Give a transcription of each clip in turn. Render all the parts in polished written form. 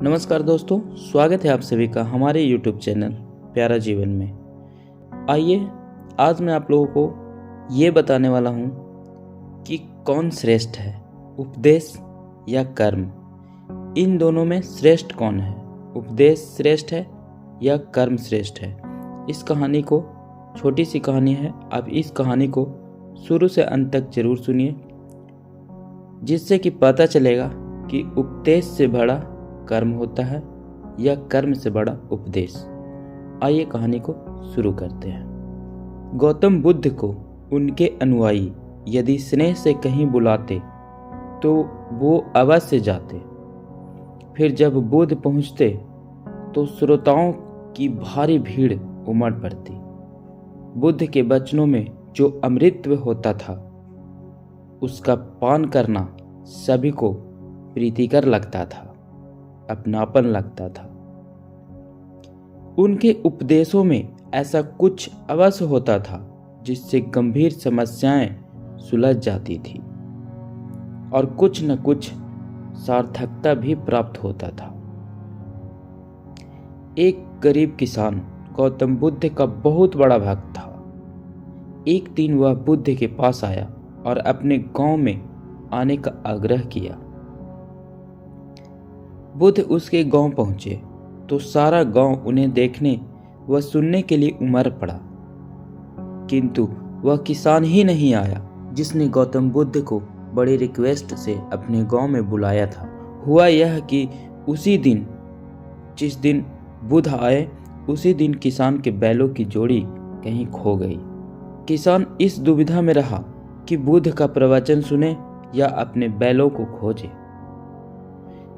नमस्कार दोस्तों, स्वागत है आप सभी का हमारे YouTube चैनल प्यारा जीवन में। आइए आज मैं आप लोगों को ये बताने वाला हूँ कि कौन श्रेष्ठ है, उपदेश या कर्म। इन दोनों में श्रेष्ठ कौन है, उपदेश श्रेष्ठ है या कर्म श्रेष्ठ है। इस कहानी को, छोटी सी कहानी है, आप इस कहानी को शुरू से अंत तक जरूर सुनिए, जिससे कि पता चलेगा कि उपदेश से बड़ा कर्म होता है या कर्म से बड़ा उपदेश। आइए कहानी को शुरू करते हैं। गौतम बुद्ध को उनके अनुयायी यदि स्नेह से कहीं बुलाते तो वो अवश्य जाते। फिर जब बुद्ध पहुंचते तो श्रोताओं की भारी भीड़ उमड़ पड़ती। बुद्ध के वचनों में जो अमृतत्व होता था उसका पान करना सभी को प्रीतिकर लगता था, अपनापन लगता था। उनके उपदेशों में ऐसा कुछ अवश्य होता था जिससे गंभीर समस्याएं सुलझ जाती थी और कुछ न कुछ सार्थकता भी प्राप्त होता था। एक गरीब किसान गौतम बुद्ध का बहुत बड़ा भक्त था। एक दिन वह बुद्ध के पास आया और अपने गांव में आने का आग्रह किया। बुद्ध उसके गांव पहुंचे तो सारा गांव उन्हें देखने व सुनने के लिए उमड़ पड़ा, किंतु वह किसान ही नहीं आया जिसने गौतम बुद्ध को बड़ी रिक्वेस्ट से अपने गांव में बुलाया था। हुआ यह कि उसी दिन, जिस दिन बुद्ध आए, उसी दिन किसान के बैलों की जोड़ी कहीं खो गई। किसान इस दुविधा में रहा कि बुद्ध का प्रवचन सुने या अपने बैलों को खोजे।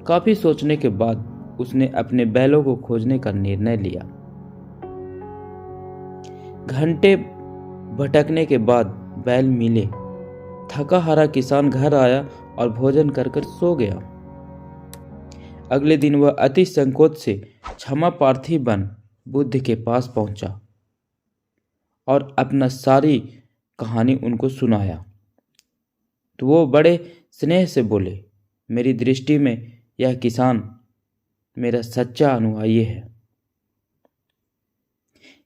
काफी सोचने के बाद उसने अपने बैलों को खोजने का निर्णय लिया। घंटे भटकने के बाद बैल मिले। थका हारा किसान घर आया और भोजन कर सो गया। अगले दिन वह अति संकोच से क्षमा प्रार्थी बन बुद्ध के पास पहुंचा और अपना सारी कहानी उनको सुनाया। तो वो बड़े स्नेह से बोले, मेरी दृष्टि में यह किसान मेरा सच्चा अनुयायी है।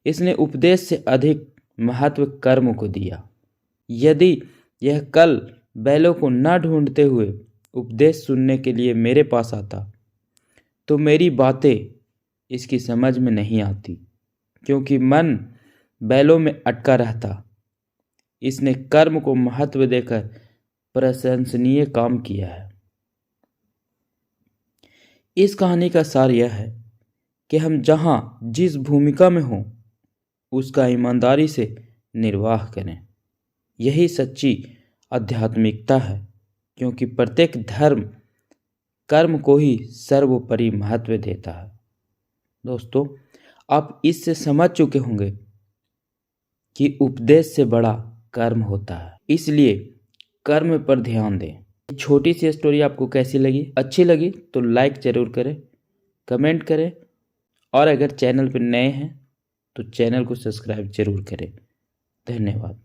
इसने उपदेश से अधिक महत्व कर्म को दिया। यदि यह कल बैलों को न ढूंढते हुए उपदेश सुनने के लिए मेरे पास आता तो मेरी बातें इसकी समझ में नहीं आती, क्योंकि मन बैलों में अटका रहता। इसने कर्म को महत्व देकर प्रशंसनीय काम किया है। इस कहानी का सार यह है कि हम जहां जिस भूमिका में हों उसका ईमानदारी से निर्वाह करें। यही सच्ची आध्यात्मिकता है, क्योंकि प्रत्येक धर्म कर्म को ही सर्वोपरि महत्व देता है। दोस्तों, आप इससे समझ चुके होंगे कि उपदेश से बड़ा कर्म होता है, इसलिए कर्म पर ध्यान दें। छोटी सी स्टोरी आपको कैसी लगी? अच्छी लगी तो लाइक जरूर करें, कमेंट करें, और अगर चैनल पर नए हैं तो चैनल को सब्सक्राइब जरूर करें। धन्यवाद।